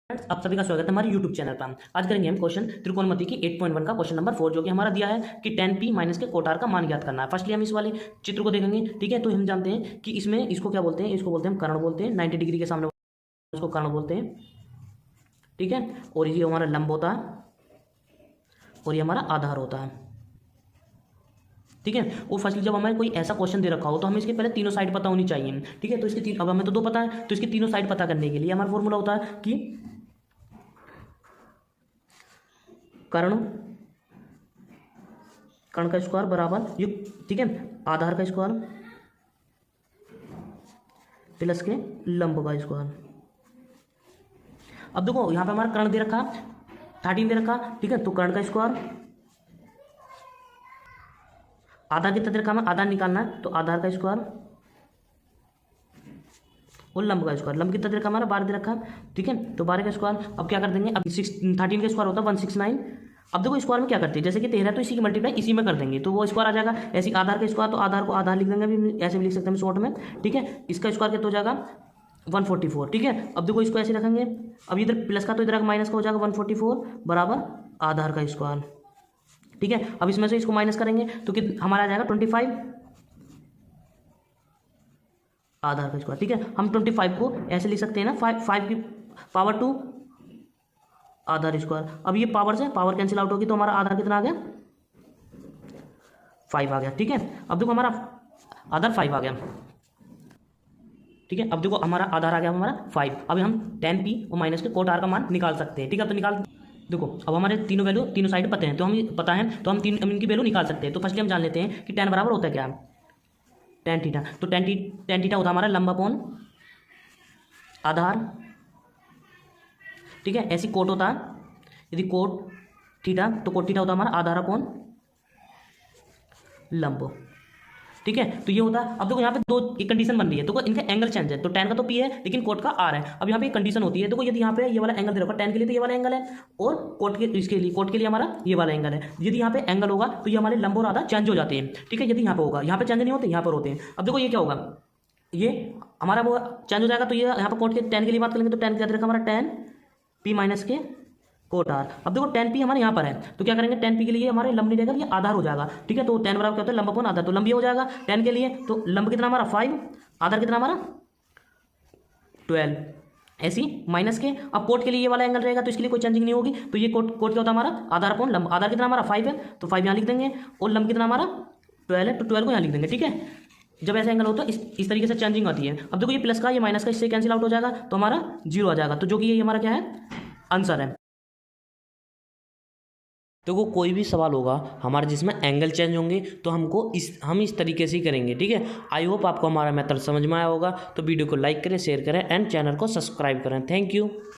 आप सभी का स्वागत है हमारे YouTube चैनल पर। आज करेंगे हम क्वेश्चन त्रिकोणमिति की 8.1 का क्वेश्चन नंबर 4, जो कि हमारा दिया है कि tan p माइनस के कोटार का मान ज्ञात करना है। फर्स्टली हम इस वाले चित्र को देखेंगे, ठीक है। तो हम जानते हैं कि इसमें इसको क्या बोलते हैं, इसको बोलते हैं हम कर्ण बोलते हैं। 90 डिग्री के सामने उसको कर्ण बोलते हैं, ठीक है। और ये हमारा लंब होता है और ये हमारा आधार होता है, ठीक है। और फर्स्टली जब हमें कोई ऐसा क्वेश्चन दे रखा हो तो हमें इसके पहले तीनों साइड पता होनी चाहिए, ठीक है। तो इसके अब हमें तो दो पता है, तो इसकी तीनों साइड पता करने के लिए हमारा फॉर्मूला होता है कि कर्ण का स्क्वायर बराबर युक्त, ठीक है, आधार का स्क्वायर प्लस के लंब का स्क्वायर। अब देखो यहां पे हमारा कर्ण दे रखा 13 दे रखा, ठीक है। तो कर्ण का स्क्वायर, आधार कितना दे रखा हमें, आधार निकालना है तो आधार का स्क्वायर और लंब का स्क्वायर। लंब कितना दे रखा हमारा 12 दे रखा, ठीक है। तो 12 का स्क्वायर अब क्या कर देंगे, अब 13 का स्क्वायर होता है 169। अब देखो स्क्वायर में क्या करते हैं, जैसे कि 13 तो इसी की मल्टीप्लाई इसी में कर देंगे तो वो स्क्वायर आ जाएगा। ऐसे आधार का स्क्वायर तो आधार को आधार लिख देंगे, अभी ऐसे भी लिख सकते हैं शॉर्ट में, ठीक है। इसका स्क्वायर कितना हो जाएगा 144, ठीक है। अब देखो इसको ऐसे रखेंगे, अब इधर प्लस का तो इधर माइनस का हो जाएगा 144 बराबर आधार का स्क्वायर, ठीक है। अब इसमें से इसको माइनस करेंगे तो कि हमारा आ जाएगा 25 आधार का स्क्वायर, ठीक है। हम 25 को ऐसे लिख सकते हैं ना, 5 की पावर 2 आधार स्क्वायर। अब ये पावर से पावर कैंसिल आउट होगी तो हमारा आधार कितना आ गया 5 आ गया, ठीक है। अब देखो हमारा आधार 5 आ गया, ठीक है। अब देखो हमारा आधार आ गया हमारा 5। अब हम tan p और माइनस के कोट r का मान निकाल सकते हैं, ठीक है। तो निकाल देखो अब हमारे तीनों वैल्यू तीनों साइड पता है, तो हम पता है तो हम इनकी वैल्यू निकाल सकते हैं। तो फर्स्टली हम जान लेते हैं कि tan बराबर होता है क्या, tan थीटा। तो tan थीटा होता है हमारा लंबा कोण आधार, ठीक है। ऐसी कोट होता है, यदि कोट थीटा तो कोट थीटा होता है हमारा आधार कोण लंब, ठीक है। तो ये होता है। अब देखो यहाँ पे दो एक कंडीशन बन रही है, तो इनका एंगल चेंज है, तो tan का तो p है लेकिन कोट का r है। अब यहाँ पे एक कंडीशन होती है, देखो यदि यहाँ पे ये वाला एंगल दे रखा tan के लिए तो ये वाला एंगल है, और कोट के इसके लिए कोट के लिए हमारा ये वाला एंगल है। यदि यहाँ पे एंगल होगा तो ये हमारे लंब और आधार चेंज हो जाते हैं, ठीक है। यदि यहाँ पे होगा, यहाँ पे चेंज नहीं होते, यहाँ पर होते हैं। अब देखो ये क्या होगा, ये हमारा वो चेंज हो जाएगा। तो ये यहाँ पर कोट के tan के लिए बात करेंगे तो tan क्या दे रखा हमारा tan p माइनस के कोट r। अब देखो tan p हमारे यहाँ पर है तो क्या करेंगे, tan p के लिए हमारे लंब नहीं रहेगा, ये आधार हो जाएगा, ठीक है। तो tan बराबर क्या होता है लंब अपॉन आधार, तो लंब ये हो जाएगा tan के लिए। तो लंब कितना हमारा 5, आधार कितना हमारा 12, ऐसी माइनस के। अब कोट के लिए ये वाला एंगल रहेगा तो इसके लिए कोई चेंजिंग नहीं होगी। तो ये कोट क्या होता है हमारा आधार अपॉन लंब, आधार कितना हमारा 5 है तो 5 यहाँ लिख देंगे, और लंब कितना हमारा 12 है तो 12 को यहाँ लिख देंगे, ठीक है। जब ऐसा एंगल होता है इस तरीके से चेंजिंग आती है। अब देखो ये प्लस का ये माइनस का इससे कैंसिल आउट हो जाएगा तो हमारा 0 आ जाएगा, तो जो कि ये हमारा क्या है आंसर है। तो वो कोई भी सवाल होगा हमारे जिसमें एंगल चेंज होंगे तो हम इस तरीके से ही करेंगे, ठीक है। आई होप आपको हमारा मेथड समझ में आया होगा। तो वीडियो को लाइक करें, शेयर करें एंड चैनल को सब्सक्राइब करें। Thank you.